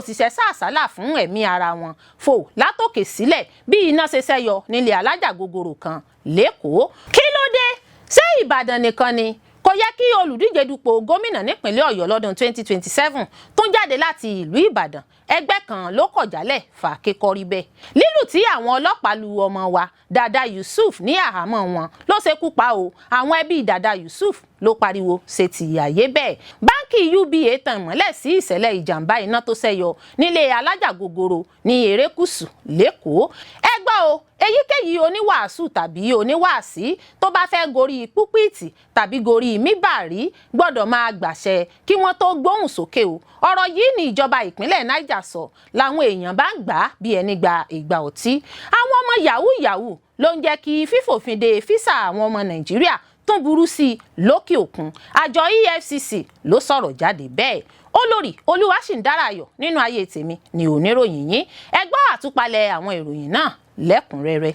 òṣìṣẹ́ sàsálà fún ẹ̀mí ara wọn fò látòkè sílẹ̀ bí iná ṣe ṣẹ́yọ nílé alájà gogoro kan lẹ́kọ̀ọ́. kí ló dé? ṣé Ìbàdàn nìkan ni kò yẹ kí olùdíje dupò gómìnà nípínlẹ̀ Ọ̀yọ́ lọ́dún 2027 tún jáde láti ìlú Ìbàdàn? Ẹgbẹ́ kan ló kọjalẹ fakekọri bẹ́ẹ̀. lílù tí àwọn ọlọ́pàá lu ọmọ wa Dada Yusuf ní àhámọ́ wọn ló ṣekú pa o. àwọn ẹbí Dada Yusuf ló pariwo ṣe ti àyè bẹ́ẹ̀. Banki UBA tàn mọ́lẹ̀ sí ìṣẹ̀lẹ̀ ìjàmbá iná tó ṣẹ́yọ nílé alájà gogoro ní erékùṣù lẹ́kọ̀ọ́. ẹ gbọ́ o, Eyikeyi Oniwasu Tabi Oniwaasi tó bá fẹ́ Gori Pupiti Tabi Gori Minbari Gbodo Maa Gbase kí wọ́n tó gbóhùn sókè o. ọ̀rọ̀ yìí ní ìjọba ìpínlẹ̀ Niger sọ làwọn èèyàn bá ń gbà á bí ẹni gba ìgbà ọtí. àwọn ọmọ Yahoo-yahoo ló ń jẹ́ kí fífòfin de físà àwọn ọmọ Nàìjíríà tún burú sí i lókè òkun. Àjọ EFCC ló sọ̀rọ̀ jáde bẹ́ẹ̀. Olórí Olúwaṣìndáráyọ̀ nínú ayé tèmi ni oníròyìn yín. ẹ gbọ́ àtúpalẹ̀ àwọn ìròyìn náà lẹ́kùnrẹ́rẹ́.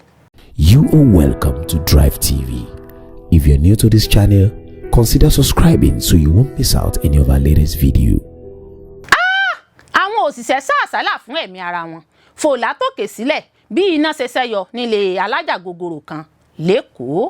You are welcome to Drive TV. If you're new to this channel, consider subscribing so you won't miss out any of our latest video. àwọn òṣìṣẹ́ sàsálà fún ẹ̀mí ara wọn fò látòkè sílẹ̀ bí iná ṣe ṣẹ́yọ nílé alájà gogoro kan lẹ́kọ̀ọ́.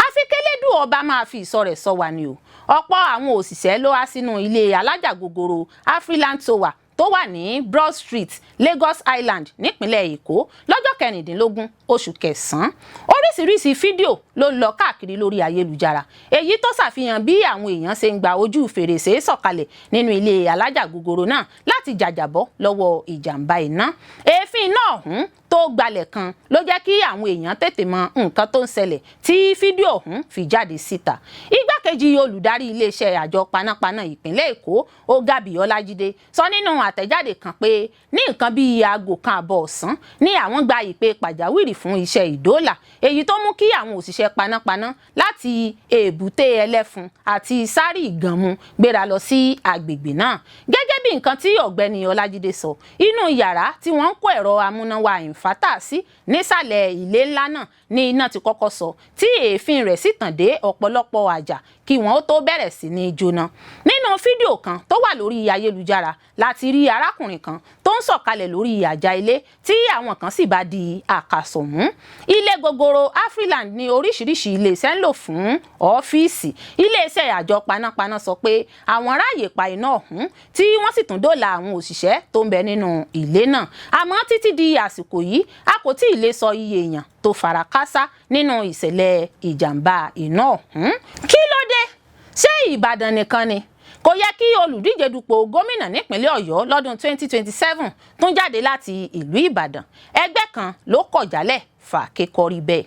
àfi k'Ẹlẹ́dùà ọba máa fi ìṣọ́ rẹ̀ ṣọ́ wa ni o. ọ̀pọ̀ àwọn òṣìṣẹ́ ló wá sínú ilé alájà gogoro Afriland Tower tó wà ní Broad Street, Lagos Island nípínlẹ̀ Èkó lọ́jọ́ 16 oṣù kẹsàn-án. oríṣiríṣi fídíò ló lọ káàkiri lórí ayélujára èyí tó ṣàfihàn bí àwọn èèyàn ṣe ń gba ojú fèrèsé sọ̀kalẹ̀ nínú ilé alájà gogoro náà láti jàjàbọ́ lọ́wọ́ ìjàmbá iná. èéfín iná ọ̀hún tó gbalẹ̀ kan ló jẹ́ kí àwọn èèyàn tètè mọ nǹkan tó ń ṣẹlẹ̀ tí fídíò ọ̀hún fi jáde síta. igbákejì olùdarí iléeṣẹ́ àjọ panápaná ìpínlẹ̀ Èkó Ọ̀gábí Ọlájídé sọ nínú àtẹ̀jáde kan pé ní nǹkan bíi aago kan àbọ̀ ọ̀sán ní àwọn gba ìpè pàjáwìrì fún iṣẹ́ ìdóòlà èyí tó mú kí àwọn òṣìṣẹ́ panápaná láti èbúté ẹlẹ́fun àti sárì ìgànmu gbéra lọ sí agbègbè náà. gẹ́gẹ́ bí nǹkan tí ọ̀gbẹ́ni Ọlájídé sọ, inú yàrá tí wọ́n ń kó ẹ̀rọ amúnáwá ìfátà sí nísàlẹ̀ ilé ńlá náà ní iná ti kọ́kọ́ sọ tí èéfín rẹ̀ sì tàn dé ọ̀pọ̀lọpọ̀ àjà kí wọ́n tó bẹ̀rẹ̀ sí ní jóná. nínú fídíò kan tó wà lórí ayélujára láti rí arákùnrin kan tó ń sọ̀kalẹ̀ lórí àjà ilé tí àwọn kan sì bá di àkàsọ̀ mú. ilé gogoro Afriland ní oríṣiríṣi iléeṣẹ́ ń lò fún ọ́fíìsì. iléeṣẹ́ àjọ panápaná sọ pé àwọn ráàyè pa iná ọ̀hún tí wọ́n sì tún dóòlà àwọn òṣìṣẹ́ tó ń bẹ nínú ilé náà. àmọ́ títí di àsìkò yìí a kò tí ì lè sọ iye èèyàn tó fara káásá nínú ìṣẹ̀lẹ̀ ìjàmbá iná ọ̀hún. kí ló dé? ṣé Ìbàdàn nìkan ni kò yẹ kí olùdíje dupò gómìnà nípínlẹ̀ Ọ̀yọ́ lọ́dún 2027 tún jáde láti ìlú Ìbàdàn? ẹgbẹ́ kan ló kọ̀jálẹ̀ fakekọri bẹ́ẹ̀.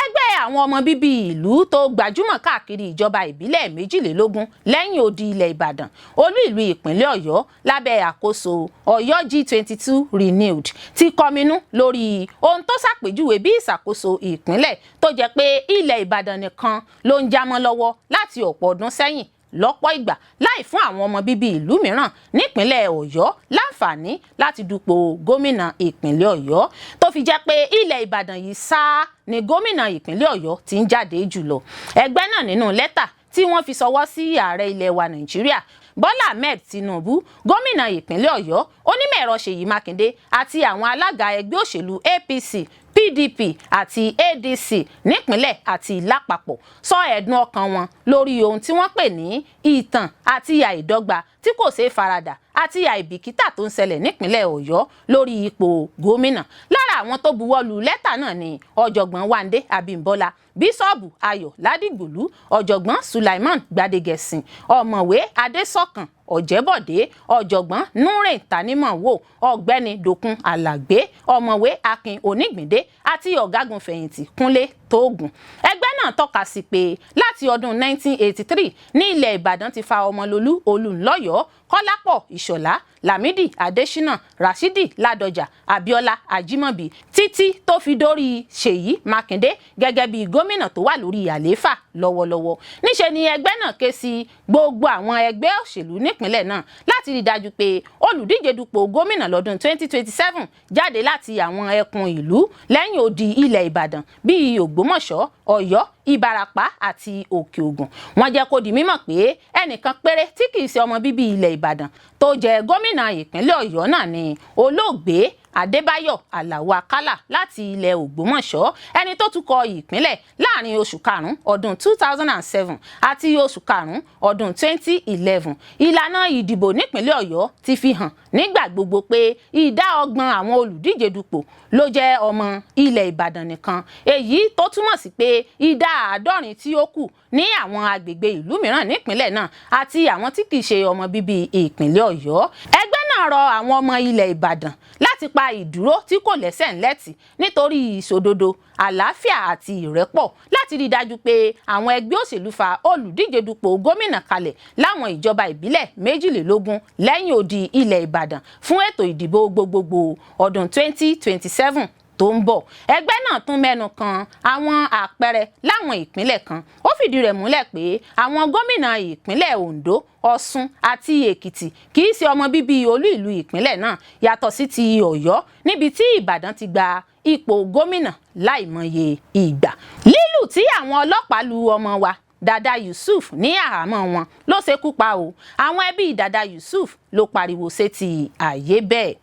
ẹgbẹ́ àwọn ọmọ bíbí ìlú tó gbajúmọ̀ káàkiri ìjọba ìbílẹ̀ 22 lẹ́yìn odi ilẹ̀ Ìbàdàn olú ìlú ìpínlẹ̀ Ọ̀yọ́ lábẹ́ àkóso Ọ̀yọ́ G22 Renewed ti kọminú lórí ohun tó ṣàpèjúwe bí ìṣàkóso ìpínlẹ̀ tó jẹ́ pé ilẹ̀ Ìbàdàn nìkan ló ń jámọ́ lọ́wọ́ láti ọ̀pọ̀ ọdún sẹ́yìn lọ́pọ̀ ìgbà láì fún àwọn ọmọ bíbí ìlú mìíràn nípínlẹ̀ Ọ̀yọ́ láǹfààní láti dupò gómìnà ìpínlẹ̀ Ọ̀yọ́ tó fi jẹ́ pé ilẹ̀ Ìbàdàn yìí sáá ni gómìnà ìpínlẹ̀ Ọ̀yọ́ ti ń jáde jùlọ. ẹgbẹ́ náà nínú lẹ́tà tí wọ́n fi ṣọwọ́ sí ààrẹ ilẹ̀ wa Nàìjíríà Bọ́lá Ahmed Tinubu, gómìnà ìpínlẹ̀ Ọ̀yọ́, onímọ̀-ẹ̀rọ Ṣèyí Mákindé àti àwọn alága ẹgbẹ́ òṣèlú APC PDP àti ADC nípínlẹ̀ àti lápapọ̀ sọ ẹ̀dùn ọkàn wọn lórí ohun tí wọ́n pè ní ìtàn àti àìdọ́gba tí kò ṣeé faradà àti àìbìkítà tó ń ṣẹlẹ̀ nípínlẹ̀ Ọ̀yọ́ lórí ipò gómìnà. lára àwọn tó buwọ́lu lẹ́tà náà ni ọ̀jọ̀gbọ́n Wándé Abímbọ́lá, bíṣọ́ọ̀bù Ayọ̀ Ládìgbòlú, ọ̀jọ̀gbọ́n Sulaiman Gbadegẹ̀sìn, ọ̀mọ̀wé Adésọ̀kan Ọ̀jẹ́bọ̀dé, ọ̀jọ̀gbọ́n Nureni Tanímọ̀wò, ọ̀gbẹ́ni Dòkun Àlàgbé, ọ̀mọ̀wé Akin Onígbìndé àti ọ̀gágun fẹ̀yìntì Kúnlé Tóògùn. ẹgbẹ́ náà tọ́ka sí pé láti ọdún 1983 ní ilẹ̀ Ìbàdàn ti fa Ọmọlolú Olùńlọ́yọ̀, Kọ́lápọ̀ Ìṣọ̀lá, Lámídì Adésínà, Ràṣídì Ládọjà, Abíọ́lá Ajímọ̀bí títí tó fi dórí Ṣèyí Mákindé gẹ́gẹ́ bí gómìnà tó wà lórí àlééfà lọ́wọ́lọ́wọ́. níṣe ni ẹgbẹ́ náà ké sí gbogbo àwọn ẹgbẹ́ òṣèlú nípínlẹ̀ náà láti rí dájú pé olùdíje dupò gómìnà lọ́dún 2027 jáde láti àwọn ẹkùn ìlú lẹ́yìn odi ilẹ̀ Ìbàdàn bíi Ògbómọ̀ṣọ́, Ọ̀yọ́, Ìbàràpá àti Òkè Ògùn. Wọ́n jẹ́ kó di mímọ̀ pé ẹnìkan péré tí kìí ṣe ọmọ bíbí ilẹ̀ Ìbàdàn tó jẹ́ gómìnà ìpínlẹ̀ Ọ̀yọ́ náà ni olóògbé Adébáyọ̀ Àlàó Àkàlà láti ilẹ̀ Ògbómọ̀ṣọ́, ẹni tó tukọ̀ ìpínlẹ̀ láàrin oṣù karùn-ún ọdún 2007 àti oṣù karùn-ún ọdún 2011. Ìlànà ìdìbò nípínlẹ̀ Ọ̀yọ́ ti fi hàn nígbà gbogbo pé ìdá 30% àwọn olùdíje dupò ló jẹ́ ọmọ ilẹ̀ Ìbàdàn nìkan, èyí tó túmọ̀ sí pé ìdá 70% tí ó kù ní àwọn agbègbè ìlú mìíràn nípínlẹ̀ náà àti àwọn tí kìí ṣe ọmọ bíbí ìpínlẹ̀ Ọ̀yọ́. Ẹgbẹ́ náà rọ àwọn ọmọ ilẹ̀ Ìbàdàn láti pa ìdúró tí kò lẹ́sẹ̀ ńlẹ́tì nítorí ìṣòdodo, àlàáfíà àti ìrẹ́pọ̀, láti rí dájú pé àwọn ẹgbẹ́ òṣèlú fa olùdíje dupò gómìnà kalẹ̀ láwọn ìjọba ìbílẹ̀ 22 lẹ́yìn odi ilẹ̀ Ìbàdàn fún ètò ìdìbò gbogbogbò ọdún 2027 tó ń bọ̀. Ẹgbẹ́ náà tún mẹ́nu kan àwọn àpẹẹrẹ láwọn ìpínlẹ̀ kan. Ó fìdí rẹ̀ múlẹ̀ pé àwọn gómìnà ìpínlẹ̀ Oǹdó, Ọ̀ṣun àti Èkìtì kìí ṣe ọmọ bíbí olú ìlú ìpínlẹ̀ náà, yàtọ̀ sí ti Ọ̀yọ́ níbi tí Ìbàdàn ti gba ipò gómìnà láìmọye ìgbà. Lílù tí àwọn ọlọ́pàá lu ọmọ wa Dada Yusuf ní àhámọ́ wọn ló ṣekú pa o. Àwọn ẹbí Dada Yusuf ló pariwo sétí ààyè bẹ́ẹ̀.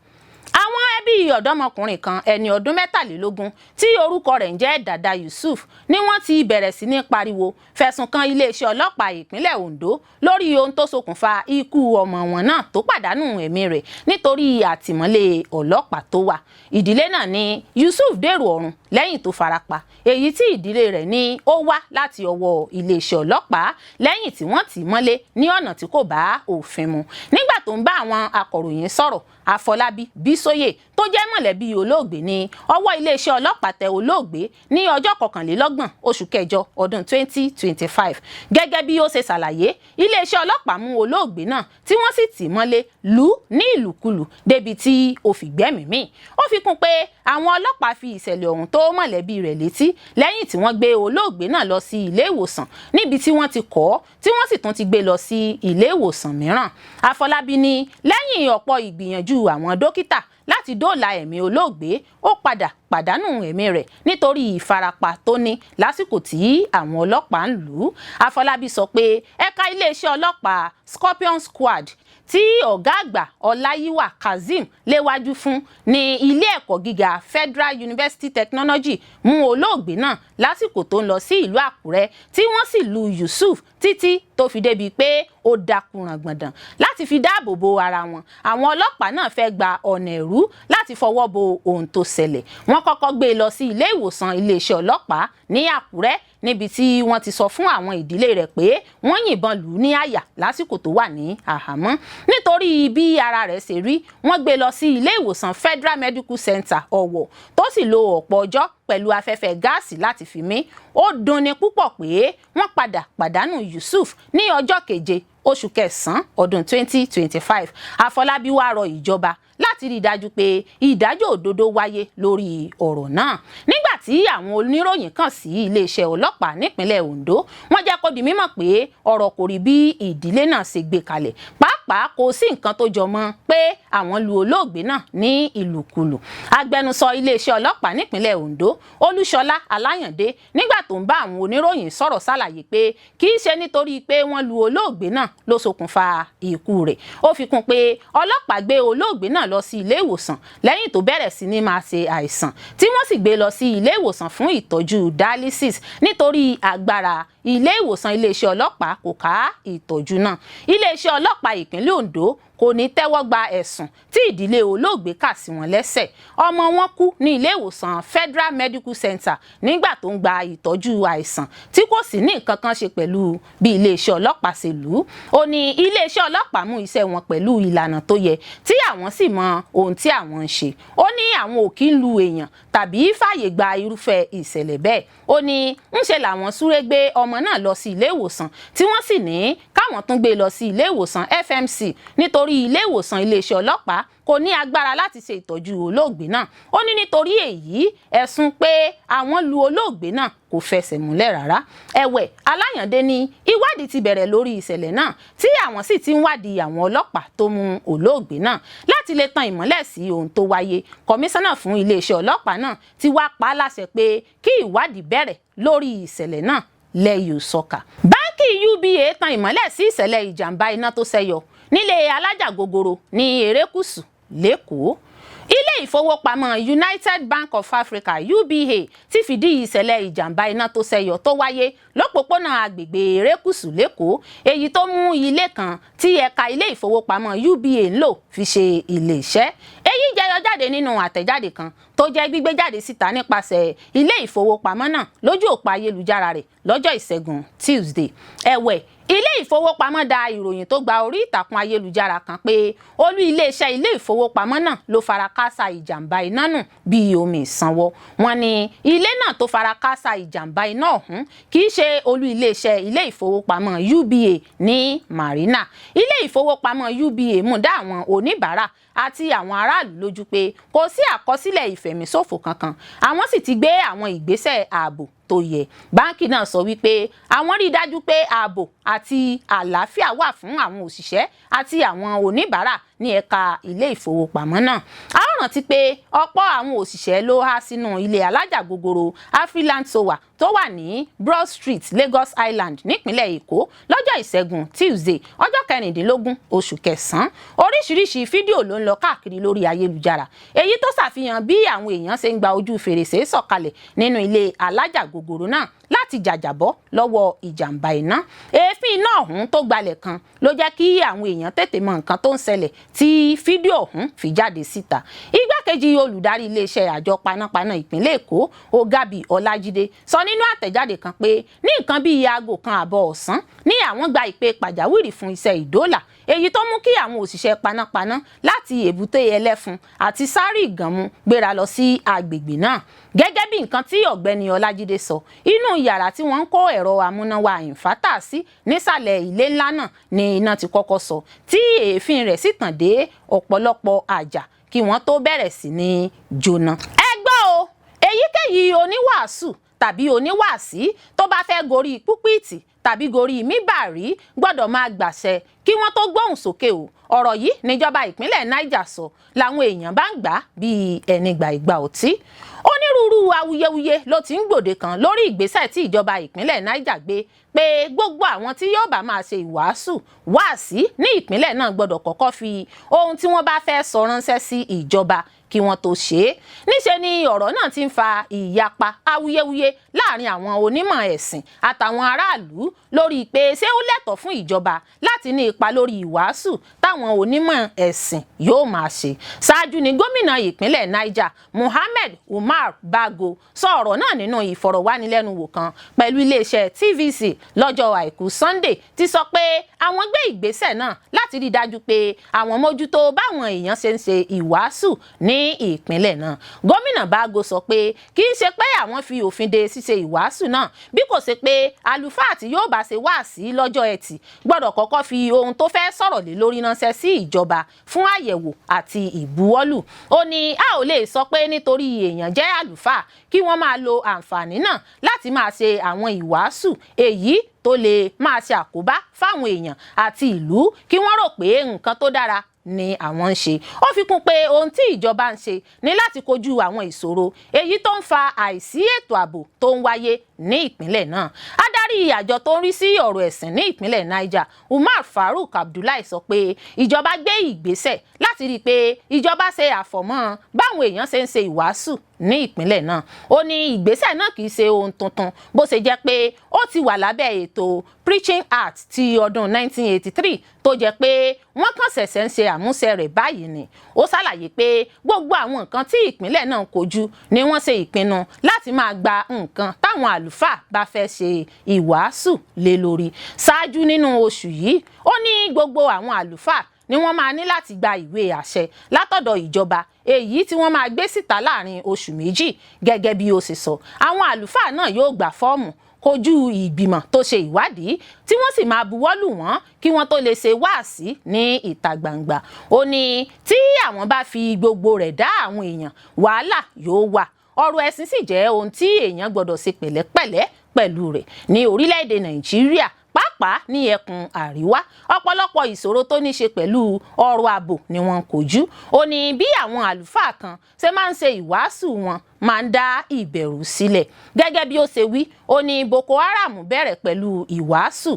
Àwọn ẹbí ọ̀dọ́mọkùnrin kan ẹni ọdún 23 tí orúkọ rẹ̀ ń jẹ́ Dada Yusuf ni wọ́n ti bẹ̀rẹ̀ sí ní pariwo fẹ̀sùn kan iléeṣẹ́ ọlọ́pàá ìpínlẹ̀ Ondo lórí ohun tó ṣokùnfà ikú ọmọ wọn náà tó pàdánù ẹ̀mí rẹ̀ nítorí àtìmọ́lé ọlọ́pàá tó wà. Ìdílé náà ní Yusuf dèrò ọ̀run lẹ́yìn tó farapa, èyí tí ìdílé rẹ̀ ní ó wá láti ọwọ́ iléeṣẹ́ ọlọ́pàá lẹ́yìn tí wọ́n tì í mọ́lé ní ọ̀nà tí kò bá òfin mu. Nígbà tó ń bá àwọn akọ̀ròyìn sọ̀rọ̀, Afọlábí Bísóyè tó jẹ́ mọ̀lẹ́bí olóògbé ní ọwọ́ iléeṣẹ́ ọlọ́pàá tẹ olóògbé ní ọjọ́ 21 oṣù kẹjọ ọdún 2025. Gẹ́gẹ́ bí ó ṣe ṣàlàyé, iléeṣẹ́ ọlọ́pàá mú olóògbé náà tí wọ́n sì tì í mọ́lé lù ní ìlùkulù débi tí ó fi gbẹ́mìí mì. Ó fi kún pé àwọn ọlọ́pàá fi ìṣẹ̀lẹ̀ ọ̀hún tó mọ̀lẹ́bí rẹ̀ létí lẹ́yìn tí wọ́n gbé olóògbé náà lọ sí ilé ìwòsàn níbi tí wọ́n ti kọ̀ ọ́ tí wọ́n sì tún ti gbé lọ sí ilé ìwòsàn mìíràn. Afọlábí ní lẹ́yìn ọ̀pọ̀ ìgbìyànjú àwọn dókítà láti dóòlà ẹ̀mí olóògbé, ó padà pàdánù ẹ̀mí rẹ̀ nítorí ìfarapa tó ní lásìkò tí àwọn ọlọ́pàá ń lù ú. Afọlábí sọ pé ẹ̀ka iléeṣẹ́ ọlọ́pàá Scorpion Squad tí ọ̀gá àgbà Ọláyíwà Kazeem léwájú fún ní ilé ẹ̀kọ́ gíga Federal University Technology mú olóògbé náà lásìkò tó ń lọ sí ìlú Àkúrẹ́ tí wọ́n sì lu Yusuf títí tó fi débi pé ó dákú ràngbọ̀ndàn. Láti fi dáàbò bo ara wọn, àwọn ọlọ́pàá náà fẹ́ gba ọ̀nà ẹ̀rú láti fọwọ́ bo ohun tó ṣẹlẹ̀. Wọ́n kọ́kọ́ gbé e lọ sí ilé ìwòsàn iléeṣẹ́ ọlọ́pàá ní Àkúrẹ́ níbi tí wọ́n ti sọ fún àwọn ìdílé rẹ̀ pé wọ́n yìnbọn lù ú ní àyà lásìkò tó wà ní àhámọ́. Nítorí bí ara rẹ̀ ṣe rí, wọ́n gbé e lọ sí ilé ìwòsàn Federal Medical Center Ọ̀wọ̀ tó sì lo ọ̀pọ̀ ọjọ́ pẹ̀lú afẹ́fẹ́ gáàsì láti fi mí. Ó dunni púpọ̀ pé wọ́n padà pàdánù Yusuf ní ọjọ́ 7 oṣù kẹsàn-án ọdún 2025. Afọlábí wá rọ ìjọba láti rí dájú pé ìdájọ́ òdodo wáyé lórí ọ̀rọ̀ náà. Nígbà tí àwọn oníròyìn kàn sí iléeṣẹ́ ọlọ́pàá nípínlẹ̀ Ondo, wọ́n jẹ́ kó di mímọ̀ pé ọ̀rọ̀ kò rí bí ìdílé náà ṣe gbé kalẹ̀. Pàápàá kò sí nǹkan tó jọ mọ́ pé àwọn lu olóògbé náà ní ìlùkulù. Agbẹnusọ iléeṣẹ́ ọlọ́pàá nípínlẹ̀ Ondo, Olúṣọlá Aláyàndé, nígbà tó ń bá àwọn oníròyìn sọ̀rọ̀ ṣàlàyé pé kì í ṣe nítorí pé wọ́n lu olóògbé náà ló ṣokùnfà ikú rẹ̀. Ó fi kún pé ọlọ́pàá gbé olóògbé náà lọ sí ilé ìwòsàn lẹ́yìn tó bẹ̀rẹ̀ sí ní máa ṣe àìsàn tí wọ́n sì gbé lọ sí ilé ìwòsàn fún ìtọ́jú dialysis nítorí agbára ilé ìwòsàn iléeṣẹ́ ọlọ́pàá kò ká ìtọ́jú náà. Iléeṣẹ́ ọlọ́pàá ìpínlẹ̀ Ondo kò ní tẹ́wọ́ gba ẹ̀sùn tí ìdílé olóògbé kà sí wọn lẹ́sẹ̀. Ọmọ wọn kú ní ilé ìwòsàn Federal Medical Center nígbà tó ń gba ìtọ́jú àìsàn tí kò sì ní nǹkan kan ṣe pẹ̀lú bí iléeṣẹ́ ọlọ́pàá ṣe lù ú. Ó ní iléeṣẹ́ ọlọ́pàá mú iṣẹ́ wọn pẹ̀lú ìlànà tó yẹ tí àwọn sì mọ ohun tí àwọn ń ṣe. Ó ní àwọn ò kí ń lu èèyàn tàbí fàyè gba irúfẹ́ ìṣẹ̀lẹ̀ bẹ́ẹ̀. Ó ní ńṣe làwọn súré gbé ọmọ náà lọ sí ilé ìwòsàn tí wọ́n sì ní káwọn tún gbé lọ sí ilé ìwòsàn FMC nítorí ilé ìwòsàn iléeṣẹ́ ọlọ́pàá kò ní agbára láti ṣe ìtọ́jú olóògbé náà. Ó ní nítorí èyí ẹ̀sùn pé àwọn lu olóògbé náà kò fẹsẹ̀ múlẹ̀ rárá. Ẹ̀wẹ̀, Aláyàndé ní ìwádìí ti bẹ̀rẹ̀ lórí ìṣẹ̀lẹ̀ náà tí àwọn sì ti ń wádìí àwọn ọlọ́pàá tó mú olóògbé náà láti lè tan ìmọ́lẹ̀ sí ohun tó wáyé. Kọmíṣánná fún iléeṣẹ́ ọlọ́pàá náà ti wá pa á láṣẹ pé kí ìwádìí bẹ̀rẹ̀ lórí ìṣẹ̀lẹ̀ náà lẹ́yìn sọ́kà. Banki UBA tan ìmọ́lẹ̀ sí ìṣẹ̀lẹ̀ ìjàmbá iná tó ṣẹyọ nílé alájà gogoro ní erékùṣù lẹ́kọ̀ọ́. Ilé ìfowópamọ́ United Bank of Africa UBA ti fìdí ìṣẹ̀lẹ̀ ìjàmbá iná tó ṣẹyọ tó wáyé lópòpónà agbègbè erékùṣù lẹ́kọ̀ọ́ èyí tó mú ilé kan tí ẹ̀ka ilé ìfowópamọ́ UBA ń lò fi ṣe ilé iṣẹ́. Èyí jẹyọ jáde nínú àtẹ̀jáde kan tó jẹ́ gbígbé jáde síta nípasẹ̀ ilé ìfowópamọ́ náà lójú òpó ayélujára rẹ̀ lọ́jọ́ ìṣẹ́gun Tuesday. Ẹ̀wẹ̀, ilé ìfowópamọ́ da ìròyìn tó gba orí ìtàkùn ayélujára kan pé olú iléeṣẹ́ ilé ìfowópamọ́ náà ló fara káásá ìjàmbá iná nù bíi omi ìsanwó. Wọ́n ní ilé náà tó fara káásá ìjàmbá iná ọ̀hún kì í ṣe olú iléeṣẹ́ ilé ìfowópamọ́ UBA ní Marina. Ilé ìfowópamọ́ UBA mú dá àwọn oníbàárà àti àwọn aráàlú lójú pé kò sí àkọsílẹ̀ ìfẹ̀míṣòfò kankan, àwọn sì ti gbé àwọn ìgbésẹ̀ ààbò tó yẹ. Báńkì náà sọ wípé àwọn rí dájú pé ààbò àti àlàáfíà wà fún àwọn òṣìṣẹ́ àti àwọn oníbàárà ní ẹ̀ka ilé ìfowópamọ́ náà. A ó rántí pé ọ̀pọ̀ àwọn òṣìṣẹ́ ló há sínú ilé alájà gogoro Afriland Tower tó wà ní Broad Street, Lagos Island nípínlẹ̀ Èkó lọ́jọ́ ìṣẹ́gun Tuesday ọjọ́ 16 oṣù kẹsàn-án. Oríṣiríṣi fídíò ló ń lọ káàkiri lórí ayélujára èyí tó ṣàfihàn bí àwọn èèyàn ṣe ń gba ojú fèrèsé sọ̀kalẹ̀ nínú ilé alájà gogoro náà láti jàjàbọ́ lọ́wọ́ ìjàmbá iná. Èéfín iná ọ̀hún tó gbalẹ̀ kan ló jẹ́ kí àwọn èèyàn tètè mọ nǹkan tó ń ṣẹlẹ̀ tí fídíò ọ̀hún fi jáde síta. Igbákejì olùdarí iléeṣẹ́ àjọ panápaná ìpínlẹ̀ Èkó Ọ̀gábí Ọlájídé sọ nínú àtẹ̀jáde kan pé ní nǹkan bíi aago 1:00 ọ̀sán ní àwọn gba ìpè pàjáwìrì fún iṣẹ́ ìdóòlà èyí tó mú kí àwọn òṣìṣẹ́ panápaná láti èbúté ẹlẹ́fun àti sáré ìgànmú gbéra lọ sí agbègbè náà. Gẹ́gẹ́ bí nǹkan tí ọ̀gbẹ́ni Ọlájídé sọ, inú yàrá tí wọ́n ń kó ẹ̀rọ amúnáwá ìnfátà sí nísàlẹ̀ ilé ńlá náà ni iná ti kọ́kọ́ sọ tí èéfín rẹ̀ sì tàn dé ọ̀pọ̀lọpọ̀ àjà kí wọ́n tó bẹ̀rẹ̀ sí ní jóná. Ẹ gbọ́ o, èyíkéyìí oníwàásù tàbí oníwàásí tó bá fẹ́ gorí Pupiti Tabi Gori Minbari gbọ́dọ̀ máa gbàṣẹ kí wọ́n tó gbóhùn sókè o. Ọ̀rọ̀ yìí níjọba ìpínlẹ̀ Niger sọ làwọn èèyàn bá ń gbà bíi ẹni gba ìgbà ọtí. Onírúurú awuyewuye ló ti ń gbòde kan lórí ìgbésẹ̀ tí ìjọba ìpínlẹ̀ Niger gbé pé gbogbo àwọn tí yóò bá máa ṣe ìwàásí ní ìpínlẹ̀ náà gbọ́dọ̀ kọ́kọ́ fi ohun tí wọ́n bá fẹ́ sọ ránṣẹ́ sí ìjọba kí wọ́n tó ṣe é. Níṣe ni ọ̀rọ̀ náà ti ń fa ìyapa awuyewuye láàrin àwọn onímọ̀ ẹ̀sìn àtàwọn aráàlú lórí pé ṣé ó lẹ́tọ̀ọ́ fún ìjọba láti ní ipa lórí ìwàásù táwọn onímọ̀ ẹ̀sìn yóò máa ṣe. Ṣáájú ni gómìnà ìpínlẹ̀ Niger Mohammed Umar Bago sọ ọ̀rọ̀ náà nínú ìfọ̀rọ̀wánilẹ́nuwò kan pẹ̀lú iléeṣẹ́ TVC lọ́jọ́ àìkú Sunday ti sọ pé àwọn gbé ìgbésẹ̀ náà láti rí dájú pé àwọn mójútó báwọn èèyàn ṣe ń ṣe ìwàásù ní ìpínlẹ̀ náà. Gómìnà Bago sọ pé kì í ṣe pé àwọn fi òfin de ṣíṣe ìwàásù náà bí kò ṣe pé àlùfáà tí yóò bá ṣe wáàsí lọ́jọ́ Ẹtì gbọ́dọ̀ kọ́kọ́ fi ohun tó fẹ́ sọ̀rọ̀ lé lórí ránṣẹ́ sí ìjọba fún àyẹ̀wò àti ìbuwọ́lù. Ó ní a ò lè sọ pé nítorí èèyàn jẹ́ àlùfáà kí wọ́n máa lo àǹfààní náà láti máa ṣe àwọn ìwàásù èyí tó lè máa ṣe àkóbá fáwọn èèyàn àti ìlú kí wọ́n rò pé nǹkan tó dára ni àwọn ń ṣe. Ó fi kún pé ohun tí ìjọba ń ṣe ní láti kojú àwọn ìṣòro èyí tó ń fa àìsí ètò ààbò tó ń wáyé ní ìpínlẹ̀ náà. Adarí àjọ tó ń rí sí ọ̀rọ̀ ẹ̀sìn ní ìpínlẹ̀ Niger Umar Farouk Abdullahi sọ pé ìjọba gbé ìgbésẹ̀ láti rí i pé ìjọba ṣe àfọ̀mọ́ báwọn èèyàn ṣe ń ṣe ìwàásù ní ìpínlẹ̀ náà. Ó ní ìgbésẹ̀ náà kì í ṣe ohun tuntun bó ṣe jẹ́ pé ó ti wà lábẹ́ ètò Preaching Act ti ọdún 1983 tó jẹ́ pé wọ́n kàn ṣẹ̀ṣẹ̀ ń ṣe àmúṣe rẹ̀ báyìí ni. Ó ṣàlàyé pé gbogbo àwọn nǹkan tí ìpínlẹ̀ náà kojú ni wọ́n ṣe ìpinnu láti máa gba nǹkan táwọn àlùfáà bá fẹ́ ṣe ìwàásù lé lórí. Ṣáájú nínú oṣù yìí ó ní gbogbo àwọn àlùfáà ni wọ́n máa ní láti gba ìwé àṣẹ látọ̀dọ̀ ìjọba èyí tí wọ́n máa gbé síta láàrin oṣù méjì. Gẹ́gẹ́ bí ó ṣe sọ, àwọn àlùfáà náà yóò gba fọ́ọ̀mù kojú ìgbìmọ̀ tó ṣe ìwádìí tí wọ́n sì máa buwọ́lù wọ́n kí wọ́n tó lè ṣe wáàsí ní ìta gbangba. Ó ní tí àwọn bá fi gbogbo rẹ̀ dá àwọn èèyàn wàhálà yóò wà. Ọ̀rọ̀ ẹ̀sìn sì jẹ́ ohun tí èèyàn gbọ́dọ̀ ṣe pẹ̀lẹ́pẹ̀lẹ́ pẹ̀lú rẹ̀ ní orílẹ̀-èdè Nàìjíríà pàápàá pàápàá ní ẹkùn àríwá ọ̀pọ̀lọpọ̀ ìṣòro tó ní ṣe pẹ̀lú ọ̀rọ̀ ààbò ni wọ́n kojú. Ó ní bí àwọn àlùfáà kan ṣe máa ń ṣe ìwàásù wọn máa ń dá ìbẹ̀rù sílẹ̀. Gẹ́gẹ́ bí ó ṣe wí, ó ní Boko Haram bẹ̀rẹ̀ pẹ̀lú ìwàásù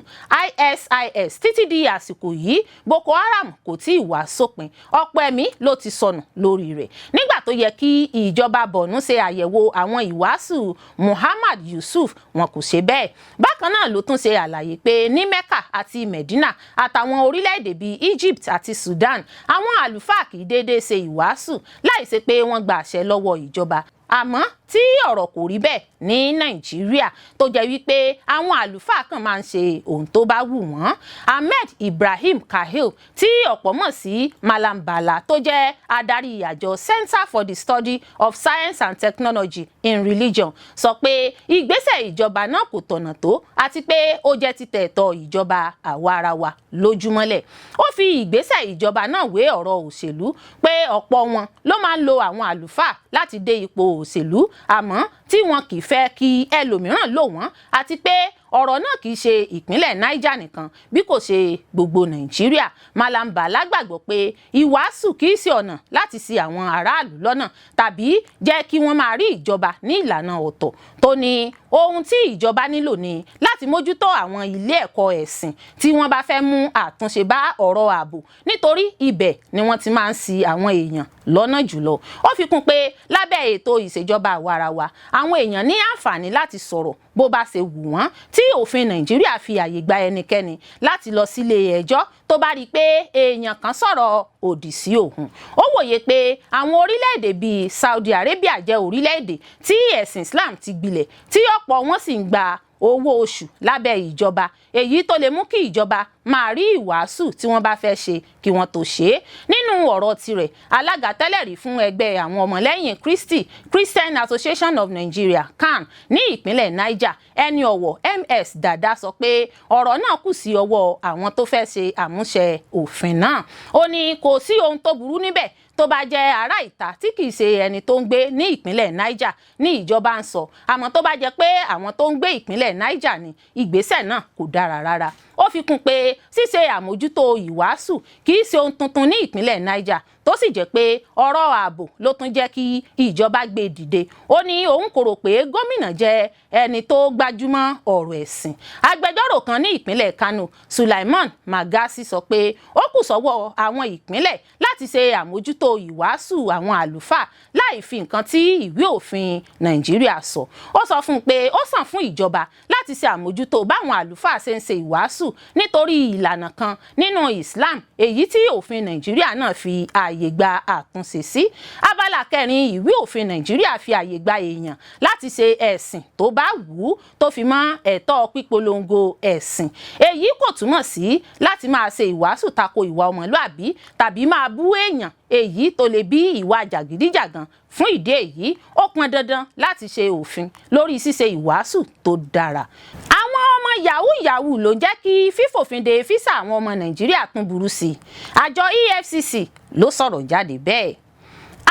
ISIS títí di àsìkò yìí Boko Haram kò tí ì wá sópin, ọ̀pọ̀ ẹ̀mí ló ti sọnù lórí rẹ̀. Nígbà tó yẹ kí ìjọba Borno ṣe àyẹ̀wò àwọn ìwàásù Muhammad Yusuf, wọn kò ṣe bẹ́ẹ̀. Bákan náà ló tún ṣe àlàyé pé ní Mecca àti Medina àtàwọn orílẹ̀-èdè bíi Egypt àti Sudan àwọn àlùfáà kì í déédéé ṣe ìwàásù láìṣe pé wọ́n gba àṣẹ lọ́wọ́ ìjọba. Àmọ́ tí ọ̀rọ̀ kò rí bẹ́ẹ̀ ní Nàìjíríà tó jẹ́ wípé àwọn àlùfáà kan máa ń ṣe ohun tó bá wù wọ́n. Ahmed Ibrahim Kahil tí ọ̀pọ̀ mọ̀ sí Malam Bala tó jẹ́ adarí àjọ Center for the Study of Science and Technology in Religion sọ pé ìgbésẹ̀ ìjọba náà kò tọ̀nà tó àti pé ó jẹ́ títẹ̀ ẹ̀tọ́ ìjọba àwa-ara-wa lójúmọ́lẹ̀. Ó fi ìgbésẹ̀ ìjọba náà wé ọ̀rọ̀ òṣèlú pé ọ̀pọ̀ wọn ló máa ń lo àwọn àlùfáà láti dé ipò òṣèlú àmọ́ tí wọn kì í fẹ́ kí ẹlòmíràn lò wọ́n àti pé ọ̀rọ̀ náà kì í ṣe ìpínlẹ̀ Niger nìkan bí kò ṣe gbogbo Nàìjíríà. Malam Bala gbàgbọ́ pé ìwàásù kì í ṣe ọ̀nà láti ṣì àwọn aráàlú lọ́nà tàbí jẹ́ kí wọ́n máa rí ìjọba ní ìlànà ọ̀tọ̀. Tó ní ohun tí ìjọba nílò ni láti mójútó àwọn ilé ẹ̀kọ́ ẹ̀sìn tí wọ́n bá fẹ́ mú àtúnṣe bá ọ̀rọ̀ ààbò nítorí ibẹ̀ ni wọ́n ti máa ń ṣì àwọn èèyàn lọ́nà jùlọ. Ó fi kún pé lábẹ́ ètò ìṣèjọba àwarawa àwọn èèyàn ní àǹfààní láti sọ̀rọ̀ bó bá ṣe wù wọ́n tí òfin Nàìjíríà fi àyè gba ẹnikẹ́ni láti lọ sílé ẹjọ́ tó bá rí i pé èèyàn kan sọ̀rọ̀ òdì sí òun. Ó wòye pé àwọn orílẹ̀-èdè bíi Saudi Arabia jẹ́ orílẹ̀-èdè tí ẹ̀sìn Islam ti gbilẹ̀ tí ọ̀pọ̀ wọn sì ń gba owó oṣù lábẹ́ ìjọba èyí tó lè mú kí ìjọba máa rí ìwàásù tí wọ́n bá fẹ́ ṣe kí wọ́n tó ṣe é. Nínú ọ̀rọ̀ tirẹ̀ alága tẹ́lẹ̀ rí fún ẹgbẹ́ àwọn ọmọlẹ́yìn Kristi Christian Association of Nigeria CAN ní ìpínlẹ̀ Niger ẹni ọ̀wọ̀ MS Dada sọ pé ọ̀rọ̀ náà kù sí ọwọ́ àwọn tó fẹ́ ṣe àmúṣe òfin náà. Ó ní kò sí ohun tó burú níbẹ̀ tó bá jẹ́ ará ìta tí kìí ṣe ẹni tó ń gbé ní ìpínlẹ̀ Niger ní ìjọba ń sọ àmọ́ tó bá jẹ́ pé àwọn tó ń gbé ìpínlẹ̀ Niger ní ìgbésẹ̀ náà kò dára rárá. Ó fi kún pé ṣíṣe àmójútó ìwàásù kìí ṣe ohun tuntun ní ìpínlẹ̀ Niger tó sì jẹ́ pé ọ̀rọ̀ ààbò ló tún jẹ́ kí ìjọba gbé dìde. Ó ní òun kò rò pé gómìnà jẹ́ ẹni tó gbajúmọ̀ ọ̀rọ̀ ẹ̀sìn. Agbẹjọ́rò kan ní ìpínlẹ̀ Kano Sulaiman Magasi sọ pé ó kù sọ́wọ́ àwọn ìpínlẹ̀ láti ṣe àmójútó ìwàásù àwọn àlùfáà láì fi nǹkan tí ìwé òfin Nàìjíríà sọ. Ó sọ fún un pé ó sàn fún ìjọba láti ṣe àmójútó báwọn àlùfáà ṣe ń ṣe ìwàásù nítorí ìlànà kan nínú Islam èyí tí òfin Nàìjíríà náà fi ààyè gba àtúnṣe sí. Abala kẹrin ìwé òfin Nàìjíríà fi ààyè gba èèyàn láti ṣe ẹ̀sìn tó bá wù ú tó fi mọ́ ẹ̀tọ́ pípolongo ẹ̀sìn. Èyí kò túmọ̀ sí láti máa ṣe ìwàásù tako ìwà ọmọlúàbí tàbí máa bú èèyàn èyí tó lè bí ìwà jàgídíjàgan. Fún ìdí èyí ó pọn dandan láti ṣe òfin lórí ṣíṣe ìwàásù tó dára. Àwọn ọmọ Yahoo-yahoo ló ń jẹ́ kí fífòfin de físà àwọn ọmọ Nàìjíríà tún burú sí i. Àjọ EFCC ló sọ̀rọ̀ jáde bẹ́ẹ̀.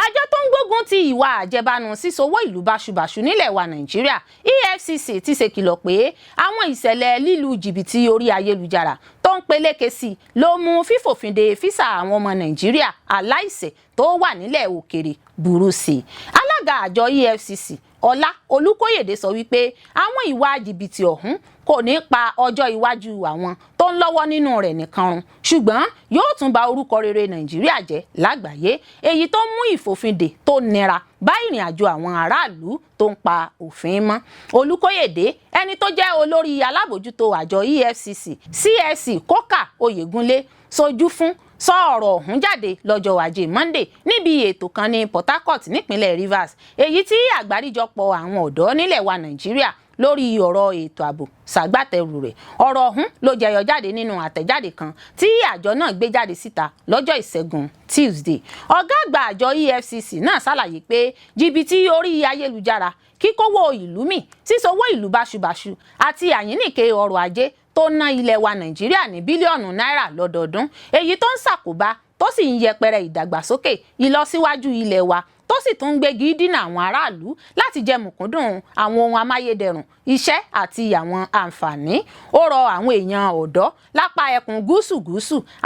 Àjọ tó ń gbógun ti ìwà àjẹbánu sísowó ìlú báṣubàṣu nílẹ̀ wa Nàìjíríà EFCC ti ṣe kìlọ̀ pé àwọn ìṣẹ̀lẹ̀ lílu jìbìtì orí ayélujára tó ń peléke sí i ló mú fífòfin de físà àwọn ọmọ Nàìjíríà aláìṣẹ̀ tó wà nílẹ̀ òkèrè burú sí i. Alága àjọ EFCC Ọlá Olúkóyèdé sọ wípé àwọn ìwà jìbìtì ọ̀hún kò ní pa ọjọ́ iwájú àwọn tó ń lọ́wọ́ nínú rẹ̀ nìkan run ṣùgbọ́n yóò tún ba orúkọ rere Nàìjíríà jẹ́ lágbàáyé èyí tó mú ìfòfindè tó nira bá ìrìn àjò àwọn aráàlú tó ń pa òfin mọ́. Olúkóyèdé ẹni tó jẹ́ olórí alábòjútó àjọ EFCC CSC Kókà Oyègúnlé sojú fún sọ ọ̀rọ̀ ọ̀hún jáde lọ́jọ́ Ajé Monday níbi ètò kan ní Port Harcourt nípínlẹ̀ Rivers èyí tí àgbáríjọpọ̀ àwọn ọ̀dọ́ nílẹ̀ wa Nàìjíríà lórí ọ̀rọ̀ ètò ààbò ṣàgbátẹrù rẹ̀. Ọ̀rọ̀ ọ̀hún ló jẹyọ jáde nínú àtẹ̀jáde kan tí àjọ náà gbé jáde síta lọ́jọ́ Ìṣẹ́gun Tuesday. Ọ̀gá àgbà àjọ EFCC náà ṣàlàyé pé jìbìtì orí ayélujára kíkówó ìlú mì sísowó ìlú báṣubàṣu àti àyínnìke ọrọ̀ ajé tó ná ilẹ̀ wa Nàìjíríà ní bílíọ̀nù náírà lọ́dọọdún èyí tó ń ṣàkóbá tó sì ń yẹpẹrẹ ìdàgbàsókè ìlọsíwájú ilẹ̀ wa tó sì tún ń gbégi dínà àwọn aráàlú láti jẹ mùkúndùn àwọn ohun amáyédẹrùn iṣẹ́ àti àwọn àǹfààní. Ó rọ àwọn èèyàn ọ̀dọ́ lápá ẹkùn gúúsù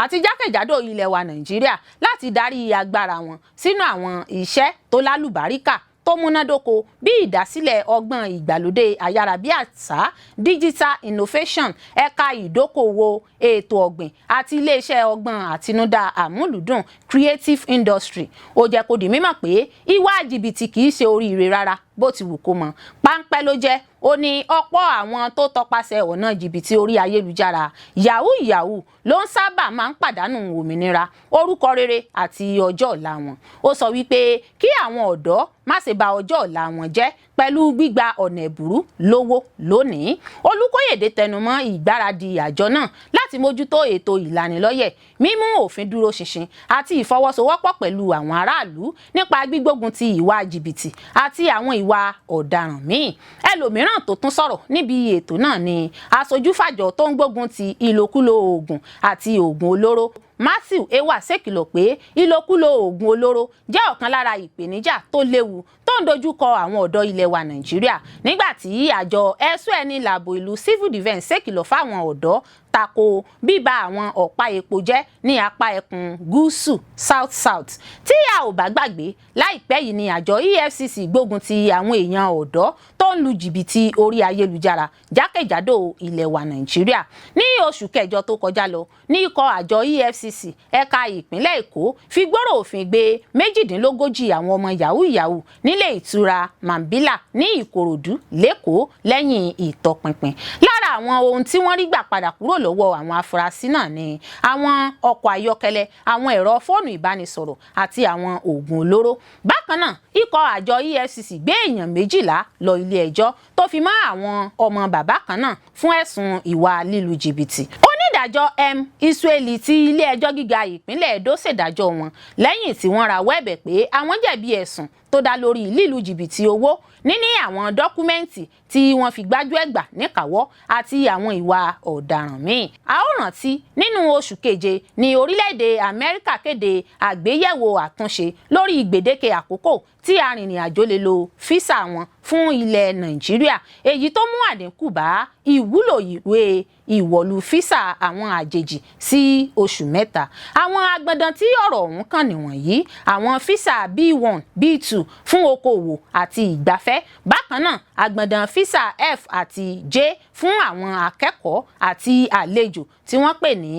àti jákèjádò ilẹ̀ wa Nàìjíríà láti darí agbára wọn sínú àwọn iṣẹ́ tó lálùbáríkà tó múnádóko bí ìdásílẹ̀ ọgbọ́n ìgbàlódé ayárabíàṣá digital innovation ẹ̀ka ìdókòwò ètò ọ̀gbìn àti iléeṣẹ́ ọgbọ́n àtinúdá àmúlùdùn creative industry. Ó jẹ́ kó di mímọ̀ pé ìwà jìbìtì kì í ṣe oríire rárá bó ti wù kó mọ páńpẹ́ ló jẹ́. Ó ní ọ̀pọ̀ àwọn tó tọpasẹ̀ ọ̀nà jìbìtì orí ayélujára Yahoo-yahoo ló ń sábà máa ń pàdánù òmìnira orúkọ rere àti ọjọ́ ọ̀la wọn. Ó sọ wípé kí àwọn ọ̀dọ́ má ṣe bà ọjọ́ ọ̀la wọn jẹ́ pẹ̀lú gbígba ọ̀nà ẹ̀bùrú lówó lónìí. Olùkóyèdè tẹnumọ́ ìgbáradì àjọ náà láti mójútó ètò ìlanilọ́yẹ̀, mímú òfin dúró ṣinṣin àti ìfọwọ́sowọ́pọ̀ pẹ̀lú àwọn aráàlú nípa gbígbógun ti ìwà jìbìtì àti àwọn ìwà ọ̀daràn míì. Ẹlòmíràn tó tún sọ̀rọ̀ níbi ètò náà ni aṣojú fàjọ tó ń gbógun ti ìlòkulò oògùn àti oògùn olóró Matthew Ewa ṣèkìlọ̀ pé ìlòkulò oògùn olóró jẹ́ ọ̀kan lára ìpèníjà tó léwu tó ń dojúkọ àwọn ọ̀dọ́ ilẹ̀ wa Nàìjíríà, nígbà tí àjọ ẹ̀ṣọ́ ẹni làbò ìlú civil defence ṣèkìlọ̀ fáwọn ọ̀dọ́ tako bíba àwọn ọ̀pá epo jẹ́ ní apá ẹkùn gúúsù south. Tí a ò bá gbàgbé, láìpẹ́ yìí ni àjọ EFCC gbógun ti àwọn èèyàn ọ̀dọ́ tó ń lu jìbìtì orí ayélujára jákèjádò ilẹ̀ wa Nàìjíríà. Ní oṣù kẹjọ tó kọjá lọ ní ikọ̀ àjọ EFCC ẹ̀ka ìpínlẹ̀ Èkó fi gbòòrò òfin gbé 138 àwọn ọmọ Yahoo-yahoo nílé ìtura Mambila ní Ìkòròdú lẹ́kọ̀ọ́ lẹ́yìn ìtọpinpin. Lára àwọn ohun tí wọ́n rí gbà padà kúrò lọ́wọ́ àwọn afurasí náà ni àwọn ọkọ̀ ayọ́kẹ́lẹ́, àwọn ẹ̀rọ fóònù ìbánisọ̀rọ̀ àti àwọn oògùn olóró. Bákan náà, ikọ̀ àjọ EFCC gbé èèyàn 12 lọ ilé ẹjọ́ tó fi mọ́ àwọn ọmọ bàbá kan náà fún ẹ̀sùn ìwà lílu jìbìtì. Onídàájọ́ M. Isueli ti ilé ẹjọ́ gíga ìpínlẹ̀ Edo ṣèdájọ́ wọn lẹ́yìn tí wọ́n rawọ́ ẹ̀bẹ̀ pé àwọn jẹ̀bi ẹ̀sùn tó dá lórí lílu jìbìtì owó, níní àwọn dọ́kúmẹ́ǹtì tí wọ́n fi gbájú-ẹ̀gbà níkàáwọ́ àti àwọn ìwà ọ̀daràn míì. A ó rántí nínú oṣù keje ní orílẹ̀-èdè Amẹ́ríkà kéde àgbéyẹ̀wò àtúnṣe lórí gbèdéke àkókò tí arìnrìn-àjò lè lo físà wọn fún ilẹ̀ Nàìjíríà, èyí tó mú àdínkù bá ìwúlò ìwé ìwọ̀lú físà àwọn àjèjì sí oṣù 3. Àwọn agbọ̀ndàn tí ọ̀rọ̀ ọ̀hún kàn nìwọ̀nyí: àwọn físà B1, B2 fún okòwò àti ìgbafẹ́. Bákan náà, agbọ̀ndàn físà F àti J fún àwọn akẹ́kọ̀ọ́ àti àlejò tí wọ́n pè ní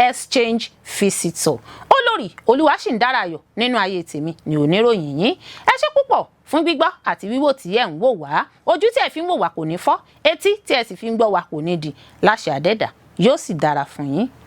exchange visitor. Olórí Olúwaṣìndárayọ̀ nínú ayé tèmi ni oníròyìn yín. Ẹ ṣé púpọ̀ fún gbígbọ́ àti wíwò tí ẹ̀ ń wò wá. Ojú tí ẹ fi ń wò wá kò ní fọ́, etí tí ẹ sì fi ń gbọ́ wá kò ní di. Láṣẹ Àdẹ́dàá yóò sì dára fún yín.